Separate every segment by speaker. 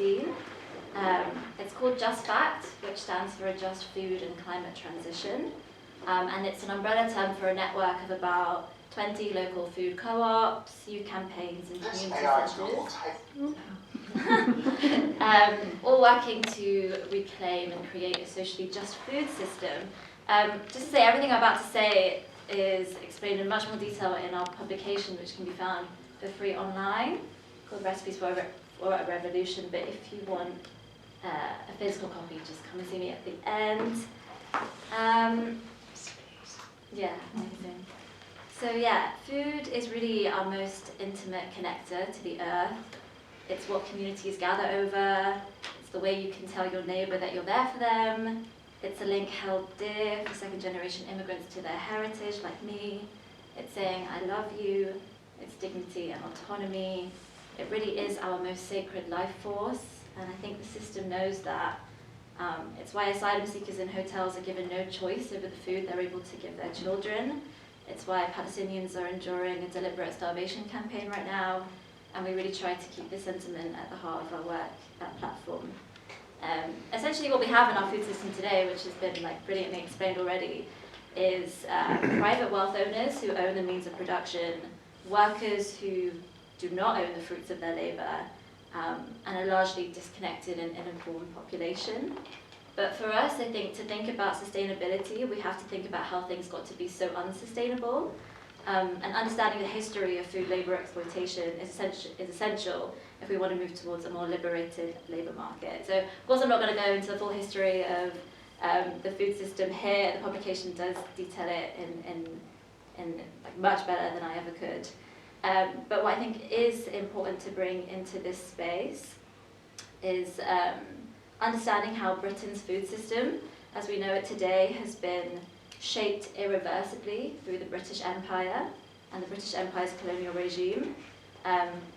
Speaker 1: 2016. It's called Just Fact, which stands for a Just Food and Climate Transition. And it's an umbrella term for a network of about 20 local food co-ops, youth campaigns and community centres. All working to reclaim and create a socially just food system. Just to say, everything I'm about to say is explained in much more detail in our publication, which can be found for free online, called Recipes for a Revolution. But if you want a physical copy, just come and see me at the end. Yeah, amazing. So yeah, food is really our most intimate connector to the earth. It's what communities gather over. It's the way you can tell your neighbour that you're there for them. It's a link held dear for second-generation immigrants to their heritage, like me. It's saying, I love you. It's dignity and autonomy. It really is our most sacred life force, and I think the system knows that. It's why asylum seekers in hotels are given no choice over the food they're able to give their children. It's why Palestinians are enduring a deliberate starvation campaign right now, and we really try to keep this sentiment at the heart of our work at Platform. Essentially what we have in our food system today, which has been brilliantly explained already, is private wealth owners who own the means of production, workers who do not own the fruits of their labour, and a largely disconnected and ill-informed population. But for us, I think, to think about sustainability, we have to think about how things got to be so unsustainable. And understanding the history of food labour exploitation is essential if we want to move towards a more liberated labour market. So, of course, I'm not going to go into the full history of the food system here. The publication does detail it in much better than I ever could. But what I think is important to bring into this space is understanding how Britain's food system, as we know it today, has been shaped irreversibly through the British Empire and the British Empire's colonial regime.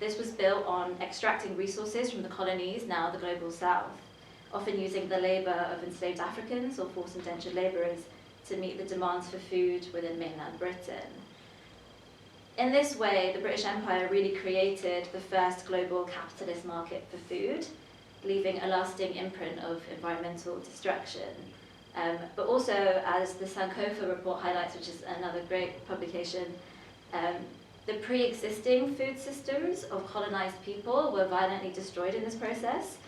Speaker 1: This was built on extracting resources from the colonies, now the global south, often using the labour of enslaved Africans or forced indentured labourers to meet the demands for food within mainland Britain. In this way, the British Empire really created the first global capitalist market for food, leaving a lasting imprint of environmental destruction. But also, as the Sankofa report highlights, which is another great publication, the pre-existing food systems of colonised people were violently destroyed in this process.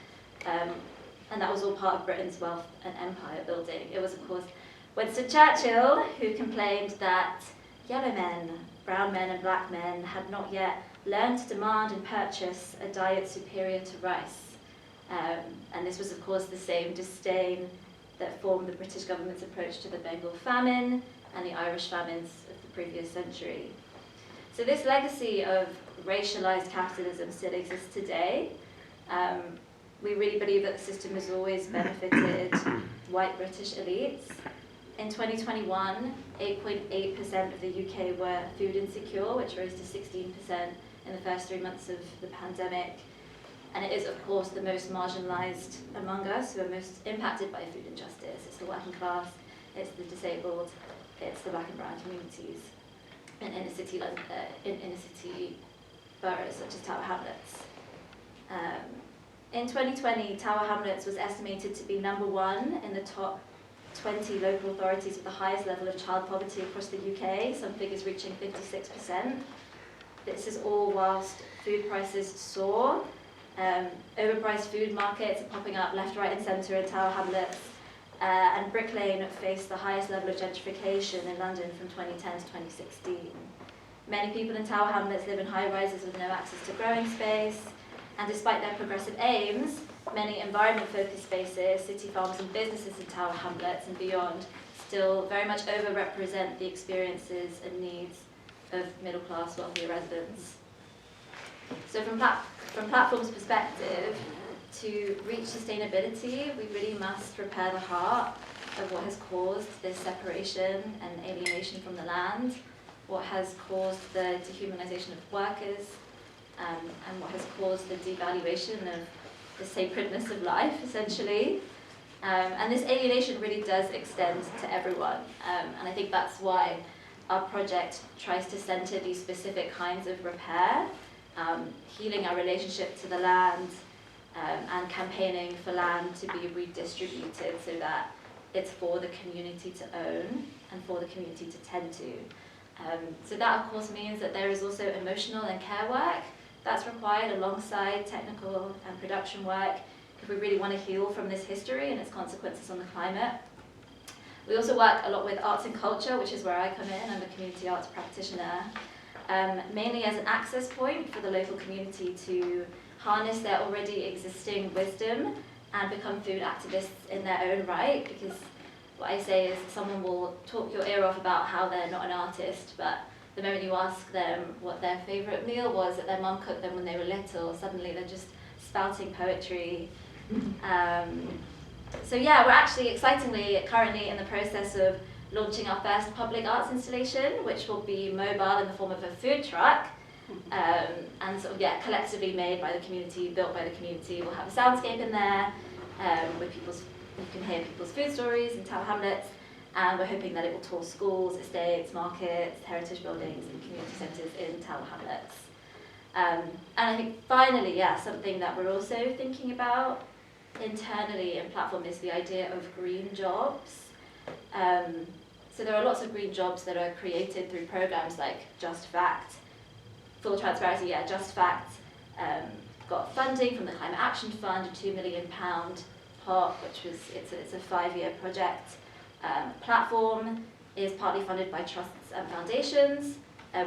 Speaker 1: And that was all part of Britain's wealth and empire building. It was, of course, Winston Churchill who complained that yellow men, brown men and black men had not yet learned to demand and purchase a diet superior to rice. And this was, of course, the same disdain that formed the British government's approach to the Bengal famine and the Irish famines of the previous century. So this legacy of racialized capitalism still exists today. We really believe that the system has always benefited white British elites. In 2021, 8.8% of the UK were food insecure, which rose to 16% in the first 3 months of the pandemic. And it is, of course, the most marginalised among us who are most impacted by food injustice. It's the working class, it's the disabled, it's the black and brown communities in inner city boroughs such as Tower Hamlets. In 2020, Tower Hamlets was estimated to be #1 in the top 20 local authorities with the highest level of child poverty across the UK, some figures reaching 56%. This is all whilst food prices soar. Overpriced food markets are popping up left, right and centre in Tower Hamlets, and Brick Lane faced the highest level of gentrification in London from 2010 to 2016. Many people in Tower Hamlets live in high-rises with no access to growing space, and despite their progressive aims, many environment-focused spaces, city farms and businesses in Tower Hamlets and beyond still very much overrepresent the experiences and needs of middle-class, wealthier residents. So from Platform's perspective, to reach sustainability, we really must repair the heart of what has caused this separation and alienation from the land, what has caused the dehumanization of workers, and what has caused the devaluation of the sacredness of life, essentially. And this alienation really does extend to everyone. And I think that's why our project tries to centre these specific kinds of repair, healing our relationship to the land, and campaigning for land to be redistributed so that it's for the community to own and for the community to tend to. So that of course means that there is also emotional and care work that's required alongside technical and production work if we really want to heal from this history and its consequences on the climate. We also work a lot with arts and culture, which is where I come in. I'm a community arts practitioner, mainly as an access point for the local community to harness their already existing wisdom and become food activists in their own right, because what I say is someone will talk your ear off about how they're not an artist, but the moment you ask them what their favourite meal was that their mum cooked them when they were little, suddenly they're just spouting poetry. So yeah, we're actually excitingly currently in the process of launching our first public arts installation, which will be mobile in the form of a food truck, and sort of, yeah, collectively made by the community, built by the community. We'll have a soundscape in there with you can hear people's food stories in Tower Hamlets, and we're hoping that it will tour schools, estates, markets, heritage buildings and community centres in Tower Hamlets. And I think finally, yeah, something that we're also thinking about internally in Platform is the idea of green jobs. So there are lots of green jobs that are created through programmes like Just Fact. Full transparency, yeah, Just Fact got funding from the Climate Action Fund, a £2 million pot, which was, it's a 5-year project. Platform is partly funded by trusts and foundations,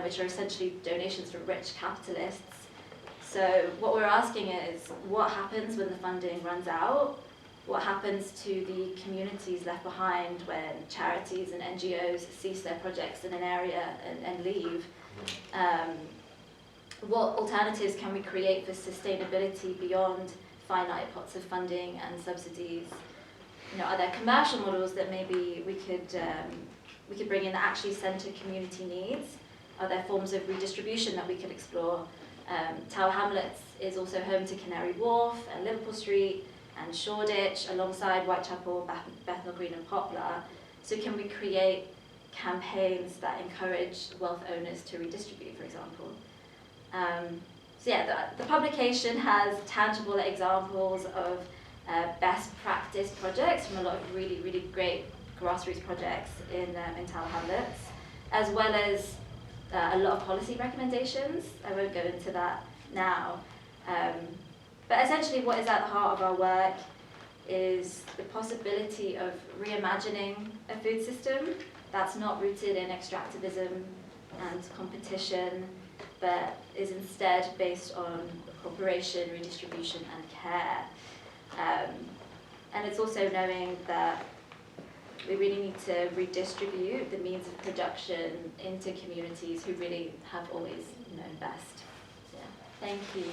Speaker 1: which are essentially donations from rich capitalists. So what we're asking is, what happens when the funding runs out? What happens to the communities left behind when charities and NGOs cease their projects in an area and leave? What alternatives can we create for sustainability beyond finite pots of funding and subsidies? You know, are there commercial models that maybe we could bring in that actually centre community needs? Are there forms of redistribution that we could explore? Tower Hamlets is also home to Canary Wharf and Liverpool Street and Shoreditch, alongside Whitechapel, Bethnal Green and Poplar. So can we create campaigns that encourage wealth owners to redistribute, for example? So yeah, the publication has tangible examples of best practice projects from a lot of really, really great grassroots projects in Tower Hamlets, as well as a lot of policy recommendations. I won't go into that now. But essentially what is at the heart of our work is the possibility of reimagining a food system that's not rooted in extractivism and competition, but is instead based on cooperation, redistribution and care. And it's also knowing that we really need to redistribute the means of production into communities who really have always known best. Yeah. Thank you.